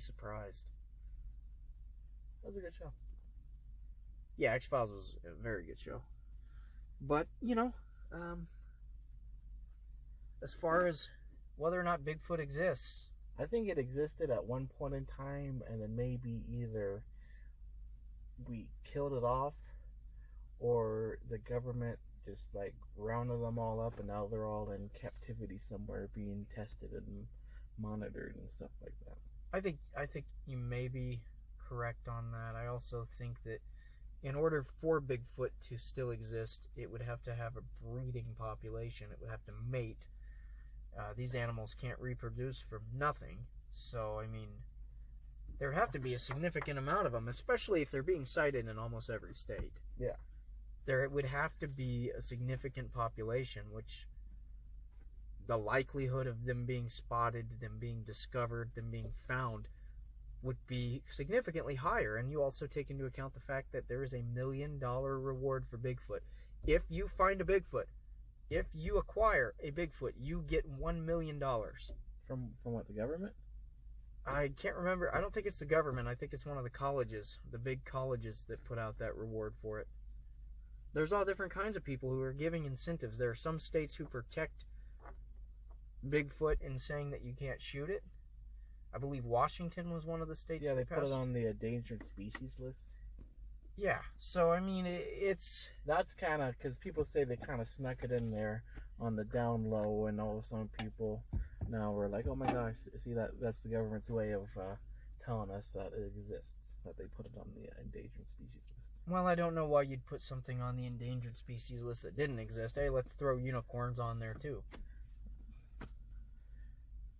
surprised. That was a good show. Yeah, X-Files was a very good show. But, you know, as far as whether or not Bigfoot exists, I think it existed at one point in time, and then maybe either we killed it off, or the government just like rounded them all up, and now they're all in captivity somewhere, being tested and monitored and stuff like that. I think you may be correct on that. I also think that in order for Bigfoot to still exist, it would have to have a breeding population. It would have to mate. These animals can't reproduce from nothing. So, I mean, there have to be a significant amount of them, especially if they're being sighted in almost every state. Yeah. There would have to be a significant population, which the likelihood of them being spotted, them being discovered, them being found would be significantly higher. And you also take into account the fact that there is $1 million reward for Bigfoot. If you find a Bigfoot, if you acquire a Bigfoot, you get $1 million. From what, the government? I can't remember. I don't think it's the government. I think it's one of the colleges, the big colleges that put out that reward for it. There's all different kinds of people who are giving incentives. There are some states who protect Bigfoot in saying that you can't shoot it. I believe Washington was one of the states. Yeah, they passed. put it on the endangered species list. Yeah, so I mean, it's... That's kind of, because people say they kind of snuck it in there on the down low, and all of some people now we're like, oh my gosh, see, that's the government's way of telling us that it exists, that they put it on the endangered species list. Well, I don't know why you'd put something on the endangered species list that didn't exist. Hey, let's throw unicorns on there, too.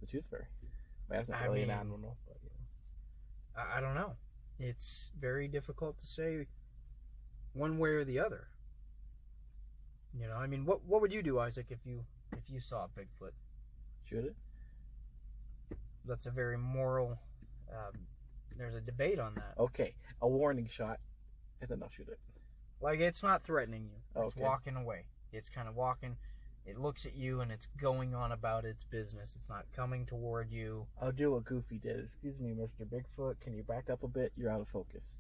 The tooth fairy. Well, that's not really an animal, but, you know. I don't know. It's very difficult to say one way or the other. You know, I mean, what would you do, Isaac, if you saw a Bigfoot? Shoot it? That's a very moral... there's a debate on that. Okay, a warning shot, and then I'll shoot it. Like, it's not threatening you. It's okay. walking away. It's kind of walking... It looks at you and it's going on about its business. It's not coming toward you. I'll do what Goofy did. Excuse me, Mr. Bigfoot. Can you back up a bit? You're out of focus.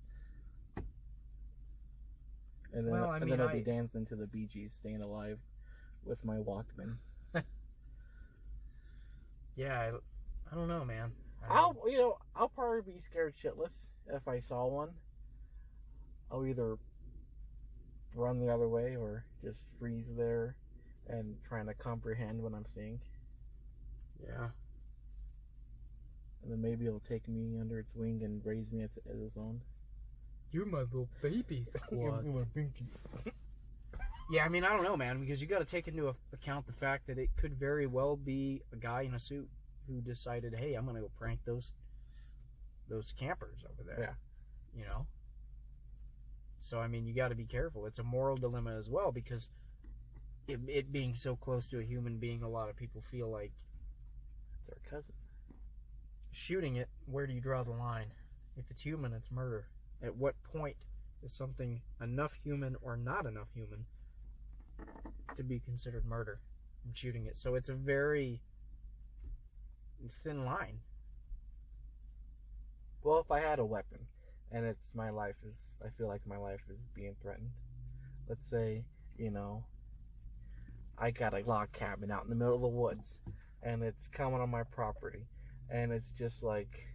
And then, I'll be dancing to the Bee Gees, Staying Alive, with my Walkman. Yeah, I don't know, man. I'll probably be scared shitless if I saw one. I'll either run the other way or just freeze there and trying to comprehend what I'm seeing. Yeah. And then maybe it'll take me under its wing and raise me as its own. You're my little baby. You're my pinky. Yeah, I mean, I don't know, man, because you got to take into account the fact that it could very well be a guy in a suit who decided, hey, I'm going to go prank those campers over there. Yeah. You know? So, I mean, you got to be careful. It's a moral dilemma as well, because it being so close to a human being, a lot of people feel like it's our cousin. Shooting it, where do you draw the line? If it's human, it's murder. At what point is something enough human or not enough human to be considered murder from shooting it? So it's a very thin line. Well, if I had a weapon and I feel like my life is being threatened. Let's say, I got a log cabin out in the middle of the woods, and it's coming on my property, and it's just like,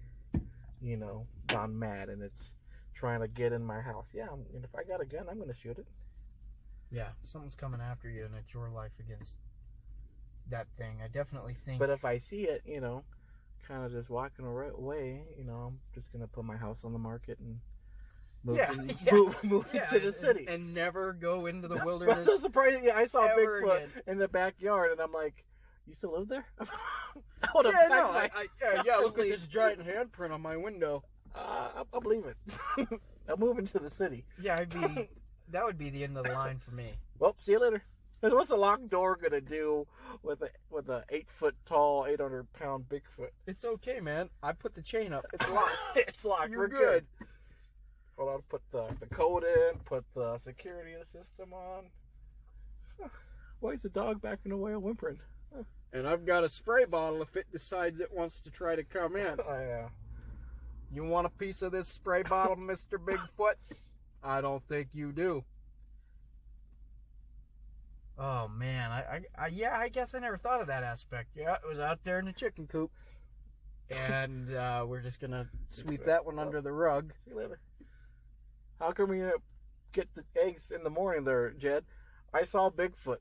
gone mad, and it's trying to get in my house. Yeah, if I got a gun, I'm going to shoot it. Yeah, something's coming after you, and it's your life against that thing. I definitely think... But if I see it, kind of just walking away, I'm just going to put my house on the market and move into the city. And never go into the wilderness. That's so surprising. Yeah, I saw Bigfoot again in the backyard, and I'm like, you still live there? I would have look at this giant handprint on my window. I'll believe it. I'm moving to the city. Yeah, that would be the end of the line for me. Well, see you later. What's a locked door gonna do with a 8-foot tall, 800-pound Bigfoot? It's okay, man. I put the chain up. It's locked. It's locked. We're good. Hold on. Put the code in. Put the security system on. Why is the dog backing away and whimpering? And I've got a spray bottle if it decides it wants to try to come in. You want a piece of this spray bottle, Mr. Bigfoot? I don't think you do. Oh, man. I guess I never thought of that aspect. Yeah, it was out there in the chicken coop. And we're just going to sweep that one under the rug. See you later. How come we get the eggs in the morning there, Jed? I saw Bigfoot.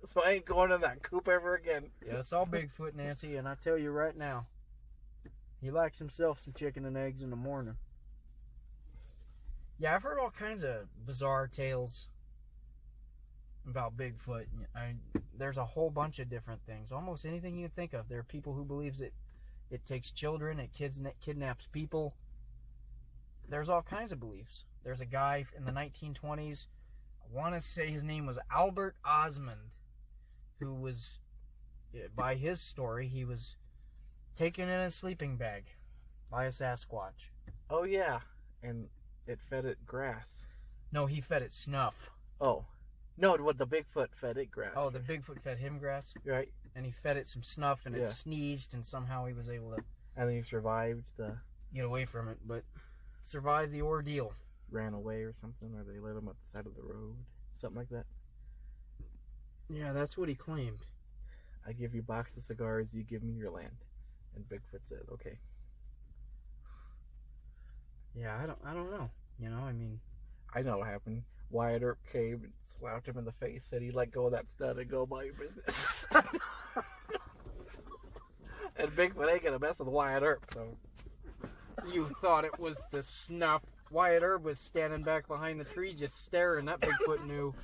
So I ain't going in that coop ever again. Yeah, I saw Bigfoot, Nancy, and I tell you right now, he likes himself some chicken and eggs in the morning. Yeah, I've heard all kinds of bizarre tales about Bigfoot. There's a whole bunch of different things. Almost anything you can think of. There are people who believes it takes children, it kidnaps people. There's all kinds of beliefs. There's a guy in the 1920s, I want to say his name was Albert Osmond, who was, by his story, he was taken in a sleeping bag by a Sasquatch. Oh, yeah. And it fed it grass. No, he fed it snuff. Oh. No, what the Bigfoot fed it grass. Oh, the Bigfoot fed him grass? Right. And he fed it some snuff, and it sneezed, and somehow he was able to... And then he survived get away from it, but survived the ordeal. Ran away or something, or they let him at the side of the road. Something like that. Yeah, that's what he claimed. I give you a box of cigars, you give me your land. And Bigfoot said, okay. Yeah, I don't know. You know, I mean... I know what happened. Wyatt Earp came and slapped him in the face, said he'd let go of that stud and go about your business. And Bigfoot ain't gonna mess with Wyatt Earp, so... You thought it was the snuff. Wyatt Earp was standing back behind the tree just staring. That Bigfoot knew.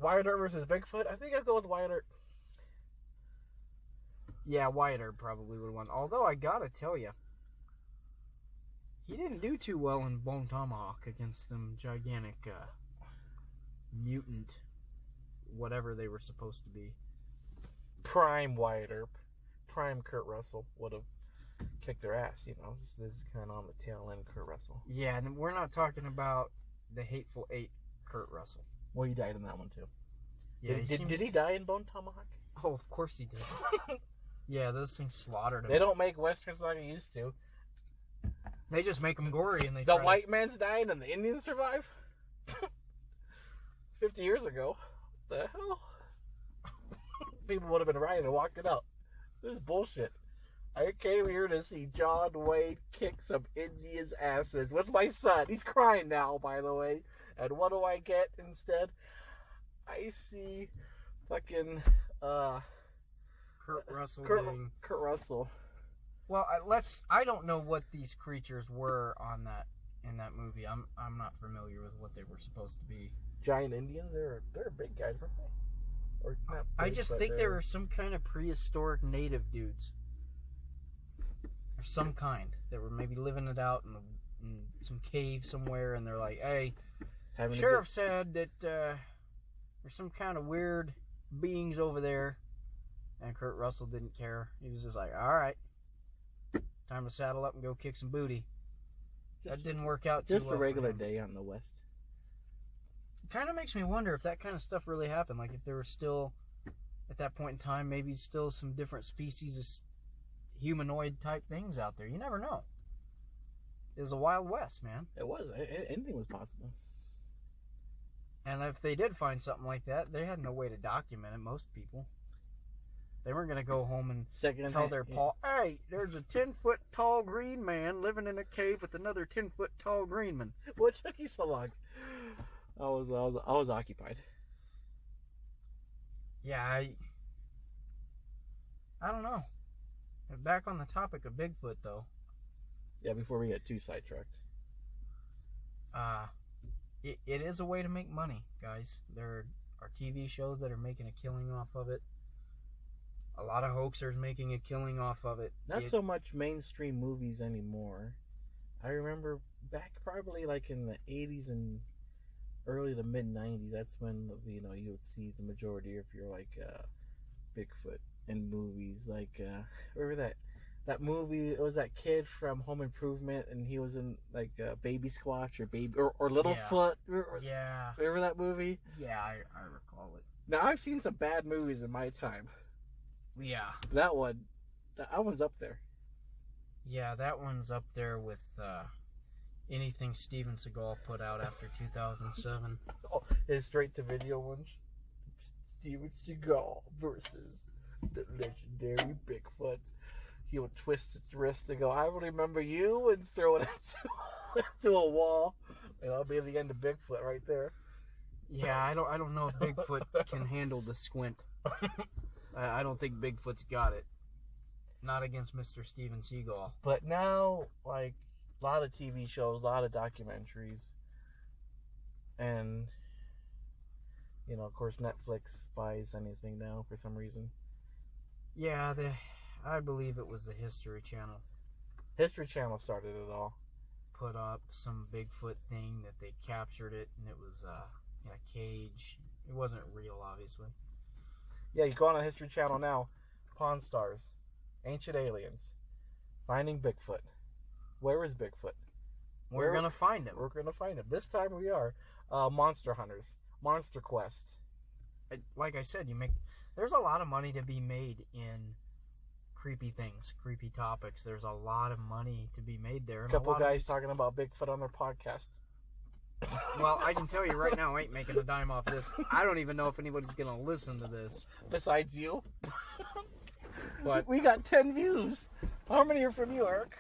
Wyatt Earp versus Bigfoot? I think I'll go with Wyatt Earp. Yeah, Wyatt Earp probably would have won. Although, I gotta tell you, he didn't do too well in Bone Tomahawk against them gigantic mutant whatever they were supposed to be. Prime Wyatt Earp. Prime Kurt Russell would have kicked their ass, you know. This is kind of on the tail end Kurt Russell. Yeah, and we're not talking about the Hateful Eight Kurt Russell. Well, he died in that one, too. Yeah, did he die in Bone Tomahawk? Oh, of course he did. Yeah, those things slaughtered him. They don't make westerns like they used to. They just make them gory, and the white man's dying and the Indians survive? 50 years ago. What the hell? People would have been rioting and walking out. This is bullshit. I came here to see John Wayne kick some Indians' asses with my son. He's crying now, by the way. And what do I get instead? I see fucking Kurt Russell. Kurt Russell. Well, I don't know what these creatures were in that movie. I'm not familiar with what they were supposed to be. Giant Indians? They're big guys, weren't they? Or not big, I just think they were some kind of prehistoric native dudes. Or some kind that were maybe living it out in some cave somewhere, and they're like, hey, sheriff said that there's some kind of weird beings over there. And Kurt Russell didn't care. He was just like, all right, time to saddle up and go kick some booty. That didn't work out too well. Just a regular day on the West. It kind of makes me wonder if that kind of stuff really happened. Like if there were still, at that point in time, maybe still some different species of humanoid type things out there. You never know. It was a Wild West, man. It was. Anything was possible. And if they did find something like that, they had no way to document it, most people. They weren't going to go home and tell their paw, hey, there's a 10-foot tall green man living in a cave with another 10-foot tall green man. What took you so long? I was occupied. Yeah, I don't know. Back on the topic of Bigfoot, though. Yeah, before we get too sidetracked. It is a way to make money, guys. There are TV shows that are making a killing off of it. A lot of hoaxers making a killing off of it. Not so much mainstream movies anymore. I remember back probably like in the 80s and early to mid 90s. That's when you would see the majority of your like Bigfoot in movies. Like remember that movie? It was that kid from Home Improvement, and he was in like Baby Squatch or Littlefoot. Yeah. Remember that movie? Yeah, I recall it. Now I've seen some bad movies in my time. Yeah. That one's up there. Yeah, that one's up there with anything Steven Seagal put out after 2007. Oh, his straight-to-video ones. Steven Seagal versus the legendary Bigfoot. He would twist its wrist and go, "I remember you," and throw it into a wall. And that'll be the end of Bigfoot right there. Yeah, I don't know if Bigfoot can handle the squint. I don't think Bigfoot's got it. Not against Mr. Steven Seagal. But now, like, a lot of TV shows, a lot of documentaries, and, you know, of course, Netflix buys anything now for some reason. Yeah, I believe it was the History Channel. History Channel started it all. Put up some Bigfoot thing that they captured it, and it was in a cage. It wasn't real, obviously. Yeah, you go on the History Channel now. Pawn Stars. Ancient Aliens. Finding Bigfoot. Where is Bigfoot? We're going to find him. We're going to find him. This time we are. Monster Hunters. Monster Quest. Like I said, there's a lot of money to be made in creepy things, creepy topics. There's a lot of money to be made there. A couple guys talking about Bigfoot on their podcast. Well, I can tell you right now, I ain't making a dime off this. I don't even know if anybody's going to listen to this. Besides you. But we got 10 views. How many are from you, Eric?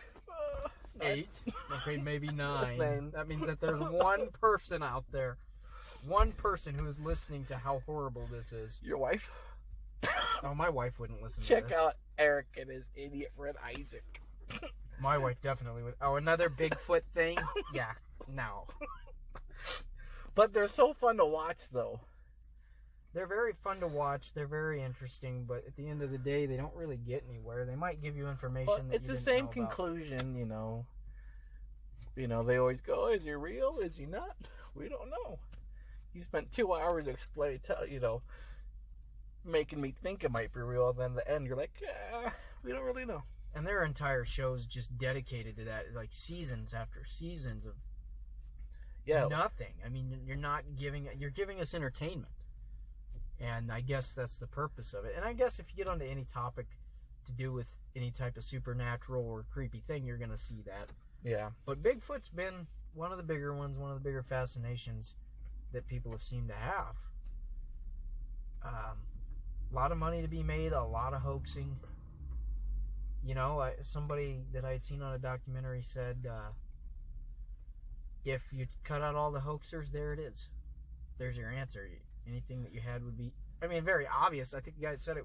8. Okay, maybe 9. 9. That means that there's one person out there. One person who is listening to how horrible this is. Your wife? Oh, my wife wouldn't listen to Check this. out Eric and his idiot friend Isaac. My wife definitely would. Oh, another Bigfoot thing? Yeah, no. But they're so fun to watch, though. They're very fun to watch. They're very interesting, but at the end of the day, they don't really get anywhere. They might give you information that it's you the didn't same know conclusion, you know. You know, they always go, "Is he real? Is he not? We don't know." He spent 2 hours making me think it might be real, and then at the end, you're like, we don't really know. And there are entire shows just dedicated to that, like seasons after seasons of nothing. I mean, you're giving us entertainment. And I guess that's the purpose of it. And I guess if you get onto any topic to do with any type of supernatural or creepy thing, you're going to see that. Yeah. But Bigfoot's been one of the bigger ones, one of the bigger fascinations that people have seemed to have. A lot of money to be made, a lot of hoaxing. You know, somebody that I had seen on a documentary said, if you cut out all the hoaxers, there it is. There's your answer. Anything that you had would be, I mean, very obvious. I think the guy said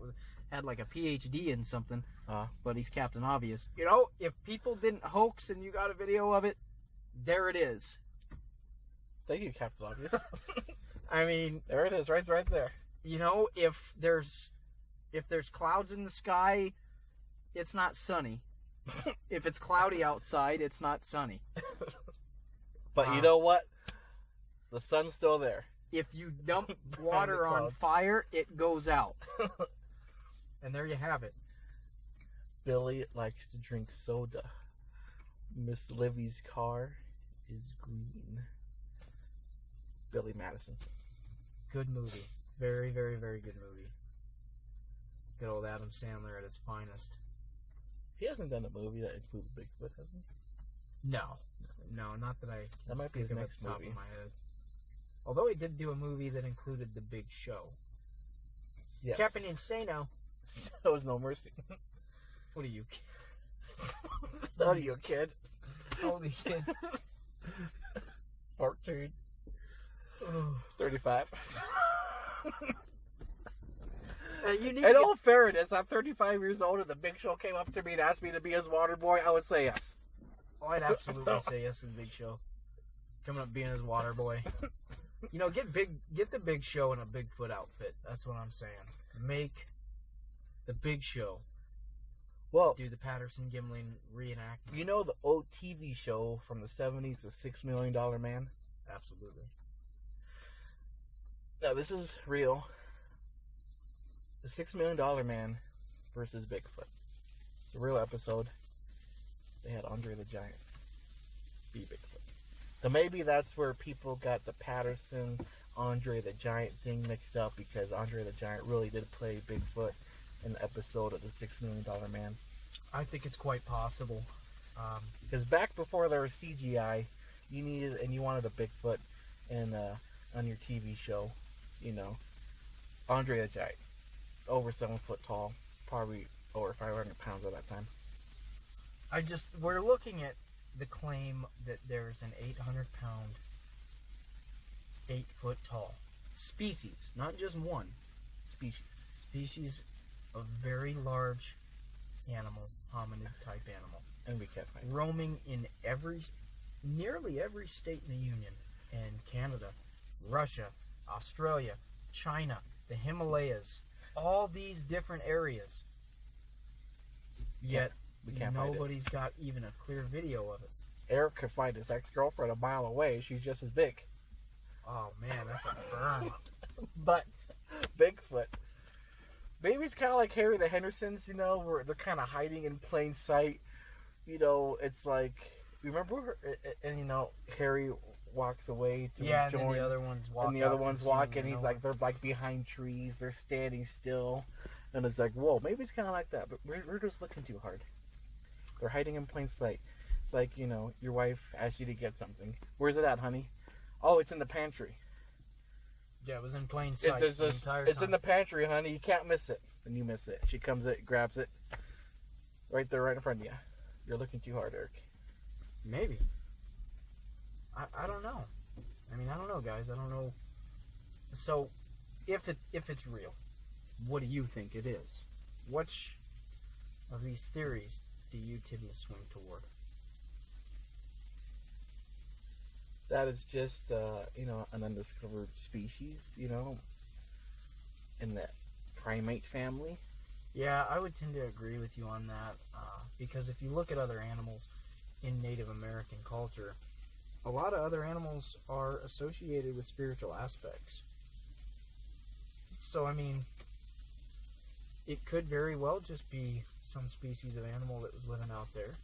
had like a PhD in something, but he's Captain Obvious. You know, if people didn't hoax and you got a video of it, there it is. Thank you, Captain Obvious. I mean, there it is, right there. You know, if there's clouds in the sky, it's not sunny. If it's cloudy outside, it's not sunny. But you know what? The sun's still there. If you dump water on fire, it goes out. And there you have it. Billy likes to drink soda. Miss Livy's car is green. Billy Madison. Good movie. Very, very, very good movie. Good old Adam Sandler at his finest. He hasn't done a movie that includes Bigfoot, has he? No, not that I. That might be his next top movie. Of my head. Although he did do a movie that included The Big Show. Yes. Captain Insano. That was No Mercy. What are you? How are you, kid? Holy kid. Part2. 35. In all fairness, I'm 35 years old, and The Big Show came up to me and asked me to be his water boy. I would say yes. Oh, I'd absolutely say yes to The Big Show. Coming up being his water boy. You know, get The Big Show in a Bigfoot outfit. That's what I'm saying. Make The Big Show. Well, do the Patterson Gimlin reenactment. You know the old TV show from the 70s, The $6 Million Man? Absolutely. Now, this is real. The $6 Million Man versus Bigfoot. It's a real episode. They had Andre the Giant be Bigfoot. So maybe that's where people got the Patterson, Andre the Giant thing mixed up, because Andre the Giant really did play Bigfoot in the episode of The $6 Million Man. I think it's quite possible. Because back before there was CGI, you wanted a Bigfoot and on your TV show, you know, Andre the Giant, over 7 foot tall, probably over 500 pounds at that time. We're looking at the claim that there's an 800-pound, 8 foot tall species, not just one species of very large animal, hominid type animal, and we can't find it. Roaming in nearly every state in the Union, and Canada, Russia, Australia, China, the Himalayas, all these different areas. Yet we can't nobody's got even a clear video of it. Eric could find his ex-girlfriend a mile away. She's just as big. Oh man, that's a burn. But Bigfoot, maybe it's kind of like Harry the Hendersons, you know, where they're kind of hiding in plain sight. You know, it's like, remember, and you know, Harry walks away to join, and the other ones walk. And the other ones walk, and he's like, they're like behind trees, they're standing still, and it's like, whoa, maybe it's kind of like that, but we're just looking too hard. They're hiding in plain sight. It's like, you know, your wife asks you to get something. Where's it at, honey? Oh, it's in the pantry. Yeah, it was in plain sight the entire time. It's in the pantry, honey. You can't miss it. And you miss it. She comes it, grabs it, right there, right in front of you. You're looking too hard, Eric. Maybe. I don't know. I mean, I don't know, guys. I don't know. So, if it's real, what do you think it is? Which of these theories do you tend to swing toward? That is just, you know, an undiscovered species, you know, in the primate family. Yeah, I would tend to agree with you on that, because if you look at other animals in Native American culture, a lot of other animals are associated with spiritual aspects. So, I mean, it could very well just be some species of animal that was living out there.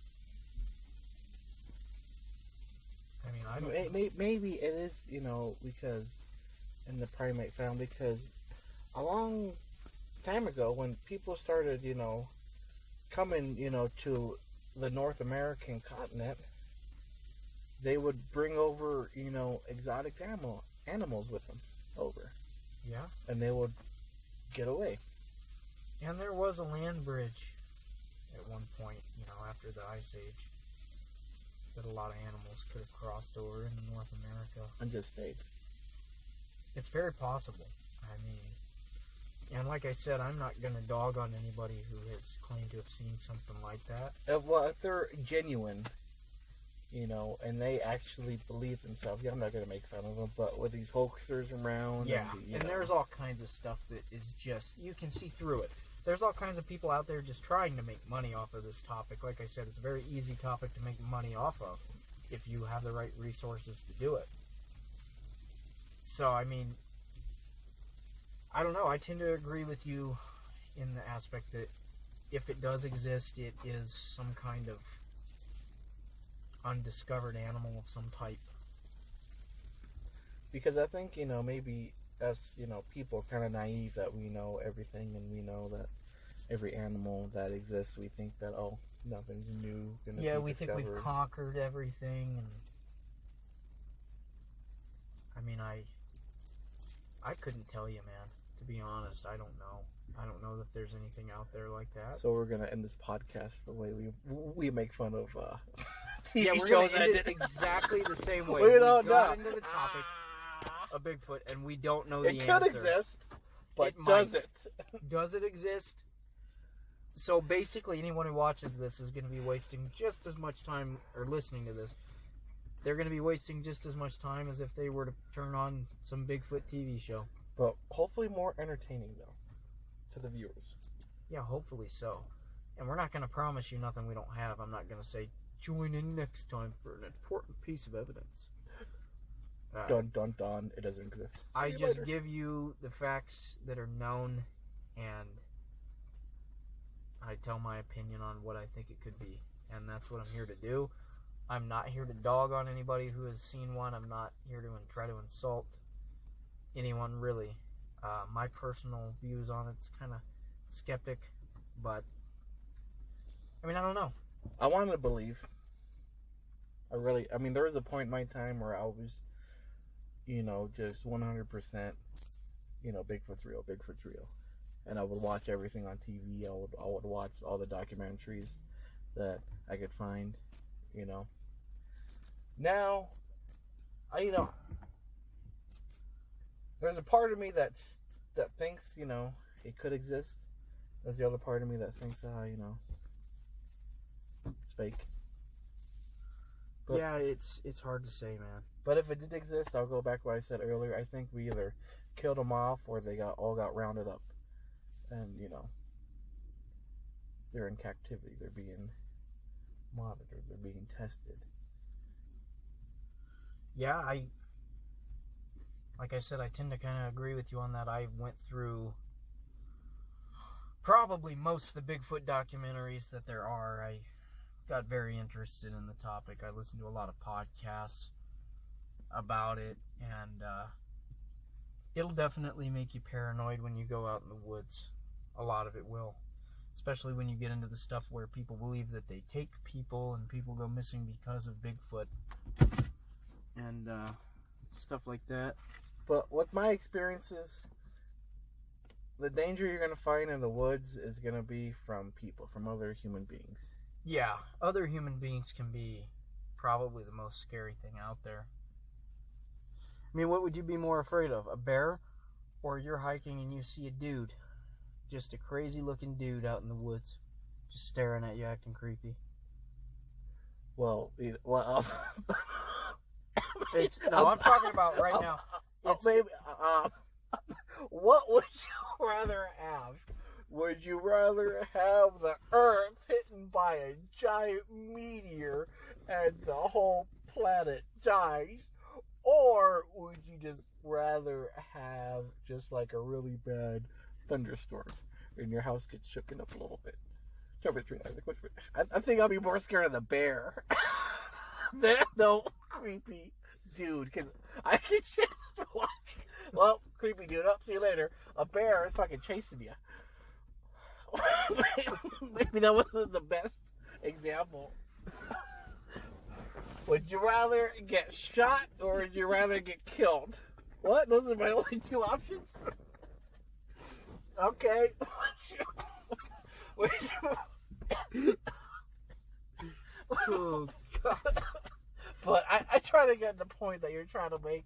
I mean, I don't... Maybe it is, you know, because in the primate family, because a long time ago, when people started, you know, coming, you know, to the North American continent, they would bring over, you know, exotic animals with them over. Yeah. And they would get away. And there was a land bridge at one point, you know, after the Ice Age, that a lot of animals could have crossed over into North America. And just stayed. It's very possible. I mean, and like I said, I'm not going to dog on anybody who has claimed to have seen something like that. Well, if they're genuine, you know, and they actually believe themselves, yeah, I'm not going to make fun of them, but with these hoaxers around. Yeah, and there's all kinds of stuff that is just, you can see through it. There's all kinds of people out there just trying to make money off of this topic. Like I said, it's a very easy topic to make money off of if you have the right resources to do it. So, I mean, I don't know. I tend to agree with you in the aspect that if it does exist, it is some kind of undiscovered animal of some type. Because I think, you know, maybe us, you know, people are kind of naive that we know everything, and we know that every animal that exists, we think that, oh, nothing's new gonna be we discovered. think we've conquered everything, and I mean, I couldn't tell you, man. To be honest, I don't know. I don't know if there's anything out there like that. So we're gonna end this podcast the way we make fun of TV yeah, we're shows. gonna end it exactly the same way. We don't got know. into the topic of Bigfoot, and we don't know the answer. It could exist, but does it? Does it exist? So basically, anyone who watches this is going to be wasting just as much time, or listening to this, they're going to be wasting just as much time as if they were to turn on some Bigfoot TV show. But hopefully more entertaining, though, to the viewers. Yeah, hopefully so. And we're not going to promise you nothing we don't have. I'm not going to say, join in next time for an important piece of evidence. Dun, dun, dun. It doesn't exist. I just give you the facts that are known, and I tell my opinion on what I think it could be. And that's what I'm here to do. I'm not here to dog on anybody who has seen one. I'm not here to try to insult anyone, really. My personal views on it's kind of skeptic, but I mean, I don't know. I want to believe, I mean, there was a point in my time where I was, just 100%, Bigfoot's real. And I would watch everything on TV. I would watch all the documentaries that I could find, Now, there's a part of me that thinks, it could exist. There's the other part of me that thinks, it's fake. But, yeah, it's hard to say, man. But if it did exist, I'll go back to what I said earlier. I think we either killed them off or they all got rounded up. And, they're in captivity. They're being monitored. They're being tested. Yeah, like I said, I tend to kind of agree with you on that. I went through probably most of the Bigfoot documentaries that there are. I got very interested in the topic. I listened to a lot of podcasts about it, and it'll definitely make you paranoid when you go out in the woods. A lot of it will. Especially when you get into the stuff where people believe that they take people and people go missing because of Bigfoot. And stuff like that. But with my experiences, the danger you're going to find in the woods is going to be from people, from other human beings. Yeah, other human beings can be probably the most scary thing out there. I mean, what would you be more afraid of? A bear? Or you're hiking and you see a dude? Just a crazy looking dude out in the woods. Just staring at you, acting creepy. Well, I'm talking about right now. What would you rather have? Would you rather have the Earth hit by a giant meteor and the whole planet dies? Or would you just rather have just like a really bad thunderstorm and your house gets shooken up a little bit? I think I'll be more scared of the bear than the creepy dude, because I can just walk. Well, creepy dude, see you later. A bear is fucking chasing you. Maybe that wasn't the best example. Would you rather get shot or would you rather get killed? What? Those are my only two options? Okay. Oh, God. But I try to get the point that you're trying to make.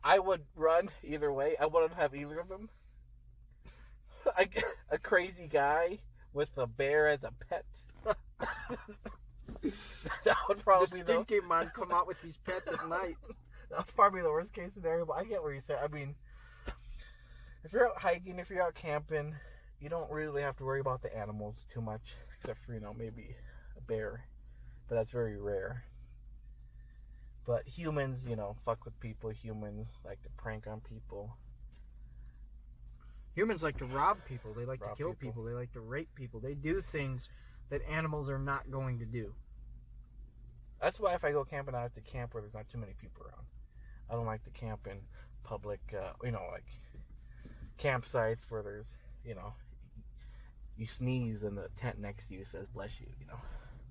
I would run either way. I wouldn't have either of them. A crazy guy with a bear as a pet. That would probably be the stinky man come out with his pet at night. That's probably the worst case scenario, but I get what you're saying. I mean, if you're out hiking, if you're out camping, you don't really have to worry about the animals too much, except for, maybe a bear. But that's very rare. But humans, fuck with people. Humans like to prank on people. Humans like to rob people. They like to kill people. They like to rape people. They do things that animals are not going to do. That's why if I go camping, I like to camp where there's not too many people around. I don't like to camp in public, like campsites where there's, you sneeze and the tent next to you says bless you,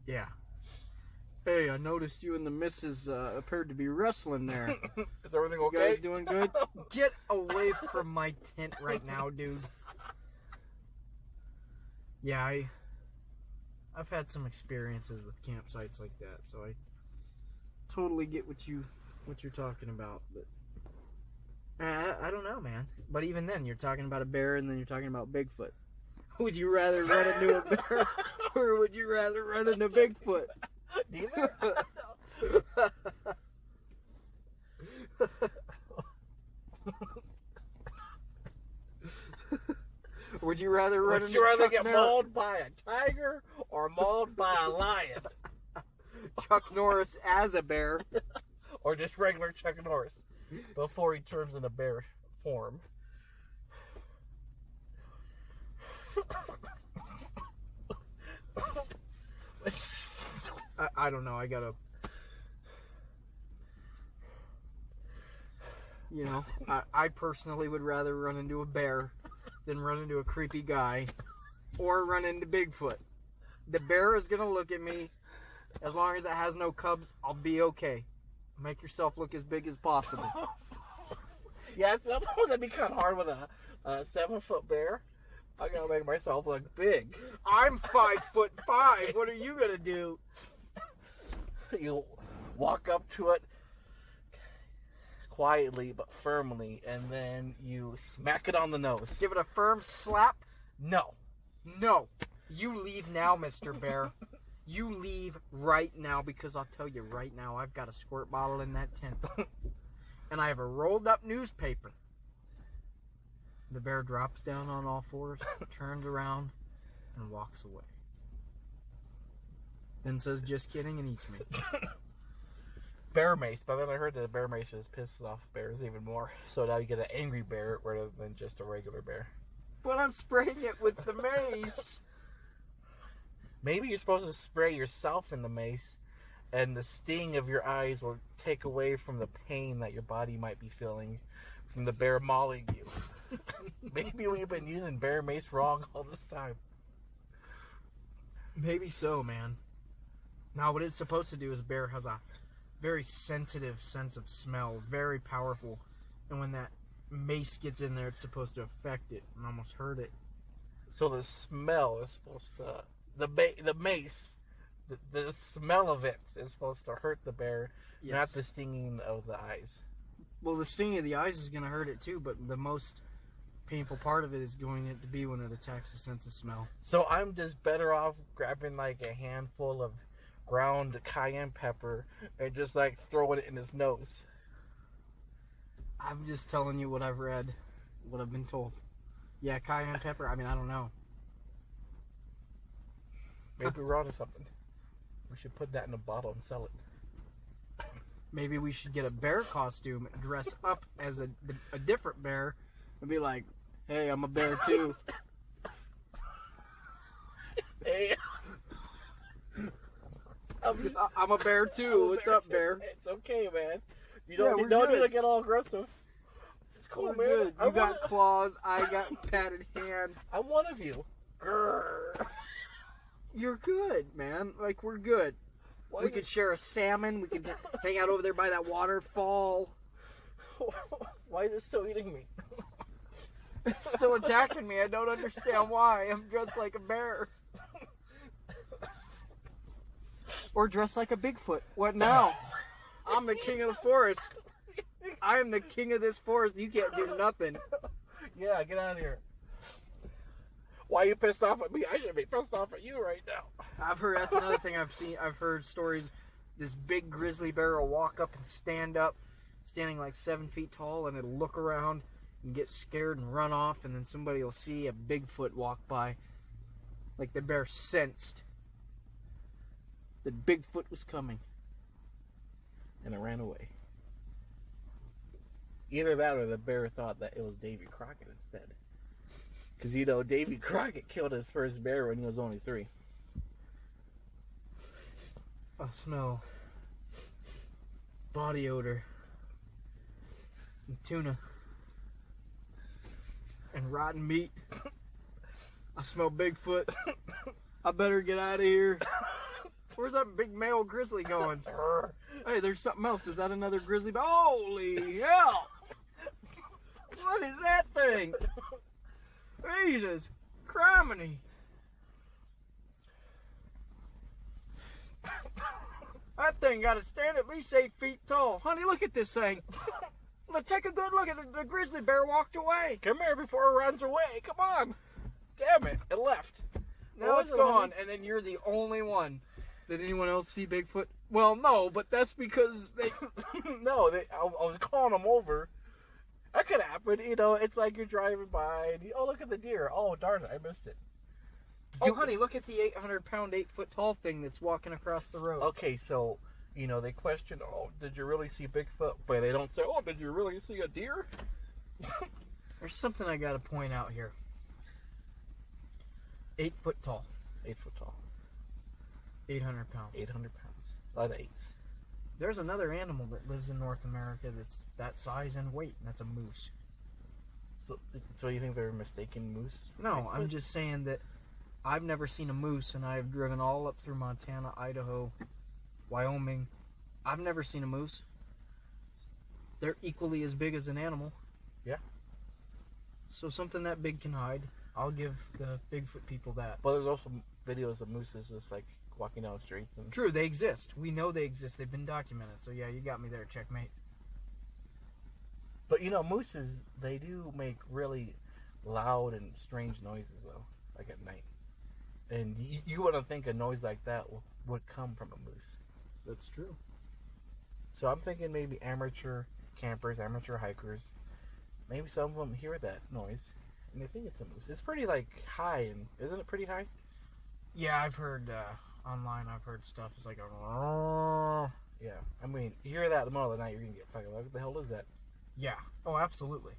Yeah. Hey, I noticed you and the missus appeared to be wrestling there. Is everything okay? You guys doing good? Get away from my tent right now, dude. Yeah, I've had some experiences with campsites like that, so I totally get what you're talking about. But I don't know, man. But even then, you're talking about a bear, and then you're talking about Bigfoot. Would you rather run into a bear, or would you rather run into Bigfoot? Neither. Would you rather run Would you rather get mauled by a tiger or mauled by a lion? Chuck Norris as a bear. Or just regular Chuck Norris before he turns into bear form. I don't know. I gotta... I personally would rather run into a bear than run into a creepy guy or run into Bigfoot. The bear is going to look at me As long as it has no cubs, I'll be okay. Make yourself look as big as possible. Yeah, that'd be kind of hard with a 7-foot bear. I gotta make myself look big. I'm 5'5". What are you gonna do? You walk up to it quietly but firmly, and then you smack it on the nose. Give it a firm slap. No. No. You leave now, Mr. Bear. You leave right now, because I'll tell you right now, I've got a squirt bottle in that tent. And I have a rolled up newspaper. The bear drops down on all fours, turns around, and walks away. Then says, just kidding, and eats me. Bear mace, but then I heard that the bear mace just pisses off bears even more. So now you get an angry bear rather than just a regular bear. But I'm spraying it with the mace. Maybe you're supposed to spray yourself in the mace, and the sting of your eyes will take away from the pain that your body might be feeling from the bear mauling you. Maybe we've been using bear mace wrong all this time. Maybe so, man. Now, what it's supposed to do is bear has a very sensitive sense of smell, very powerful. And when that mace gets in there, it's supposed to affect it and almost hurt it. So the smell is supposed to... The mace, the smell of it is supposed to hurt the bear, yes. Not the stinging of the eyes. Well, the stinging of the eyes is going to hurt it too, but the most painful part of it is going to be when it attacks the sense of smell. So I'm just better off grabbing like a handful of ground cayenne pepper and just like throwing it in his nose. I'm just telling you what I've read, what I've been told. Yeah, cayenne pepper, I mean, I don't know. Maybe we're onto something. We should put that in a bottle and sell it. Maybe we should get a bear costume and dress up as a different bear and be like, hey, I'm a bear too. Hey. I'm a bear too. What's up, bear? It's okay, man. You don't need to get all aggressive. It's cool, man. Good. You got claws. I got padded hands. I'm one of you. Grrr. You're good, man. Like, we're good. We could share a salmon. We could hang out over there by that waterfall. Why is it still eating me? It's still attacking me. I don't understand why. I'm dressed like a bear. Or dressed like a Bigfoot. What now? I'm the king of the forest. I am the king of this forest. You can't do nothing. Yeah, get out of here. Why are you pissed off at me? I should be pissed off at you right now. I've heard, that's another thing I've seen. I've heard stories. This big grizzly bear will walk up and stand up, standing like 7 feet tall, and it'll look around and get scared and run off, and then somebody will see a Bigfoot walk by. Like the bear sensed that Bigfoot was coming. And it ran away. Either that or the bear thought that it was Davy Crockett instead. Because, you know, Davy Crockett killed his first bear when he was only 3. I smell body odor and tuna and rotten meat. I smell Bigfoot. I better get out of here. Where's that big male grizzly going? Hey, there's something else. Is that another grizzly bear? Holy hell! What is that thing? Jesus criminy. That thing got to stand at least 8 feet tall. Honey, look at this thing. Let's take a good look at it. The grizzly bear walked away. Come here before it runs away. Come on. Damn it. It left. Now it's gone, and then you're the only one. Did anyone else see Bigfoot? Well, no, but that's because they... No, I was calling them over. That could happen. You know, it's like you're driving by, and oh, look at the deer. Oh, darn it, I missed it. Oh, honey, look at the 800-pound, 8-foot-tall thing that's walking across the road. Okay, so, you know, they question, oh, did you really see Bigfoot? But they don't say, oh, did you really see a deer? There's something I got to point out here. 8 foot tall. 8 foot tall. 800 pounds. 800 pounds. A lot of 8s. There's another animal that lives in North America that's that size and weight, and that's a moose. So you think they're mistaking moose? No, I'm just saying that I've never seen a moose, and I've driven all up through Montana, Idaho, Wyoming. I've never seen a moose. They're equally as big as an animal. Yeah. So something that big can hide. I'll give the Bigfoot people that. But there's also videos of mooses just like walking down the streets. And True, they exist. We know they exist. They've been documented. So yeah, you got me there, checkmate. But you know, mooses, they do make really loud and strange noises though, like at night. And you wouldn't think a noise like that would come from a moose. That's true. So I'm thinking maybe amateur campers, amateur hikers, maybe some of them hear that noise and they think it's a moose. It's pretty like high, and isn't it pretty high? Yeah, I've heard online. I've heard stuff. It's like a. Yeah, I mean, you hear that in the middle of the night, you're gonna get fucking. What the hell is that? Yeah. Oh, absolutely.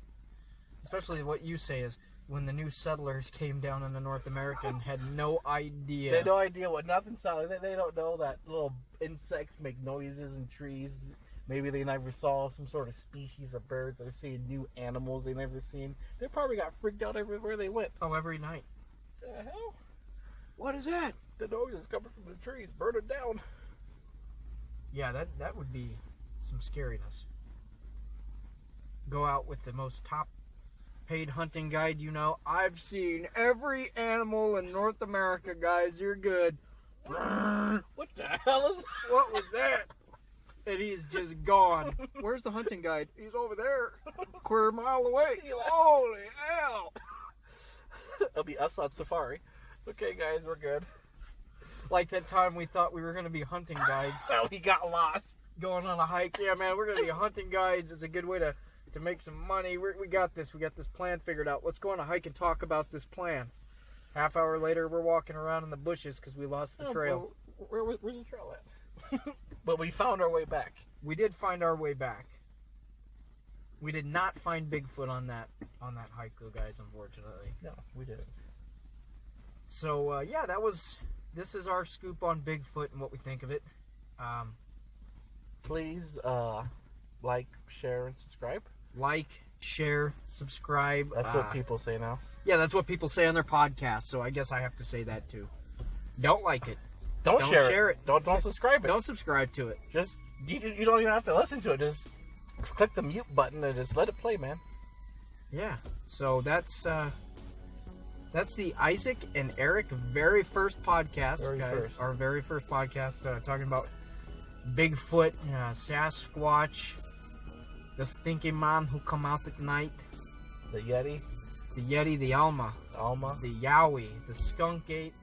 Especially what you say is when the new settlers came down into North America and had no idea. They had no idea what nothing sounded. They don't know that little insects make noises in trees. Maybe they never saw some sort of species of birds. They're seeing new animals they never seen. They probably got freaked out everywhere they went. Oh, every night. The hell? What is that? The noise is coming from the trees. Burn it down. Yeah, that would be some scariness. Go out with the most top paid hunting guide you know. I've seen every animal in North America, guys. You're good. What the hell is that? What was that? And he's just gone. Where's the hunting guide? He's over there, a quarter mile away. Holy hell! It'll be us on safari. It's okay, guys. We're good. Like that time we thought we were going to be hunting guides. So we got lost. Going on a hike. Yeah, man, we're going to be hunting guides. It's a good way to make some money. We got this. We got this plan figured out. Let's go on a hike and talk about this plan. Half hour later, we're walking around in the bushes because we lost the trail. Where's the trail at? But we found our way back. We did find our way back. We did not find Bigfoot on that hike, though, guys, unfortunately. No, we didn't. So, yeah, this is our scoop on Bigfoot and what we think of it. Please like, share, and subscribe. Like, share, subscribe. That's what people say now. Yeah, that's what people say on their podcast, so I guess I have to say that too. Don't like it. Don't share it. Don't subscribe it. Don't subscribe to it. Just you don't even have to listen to it. Just click the mute button and just let it play, man. Yeah. So that's the Isaac and Eric very first podcast, guys. Our very first podcast talking about Bigfoot, Sasquatch, the stinky man who come out at night, the Yeti, the Alma, the Yowie, the skunk ape,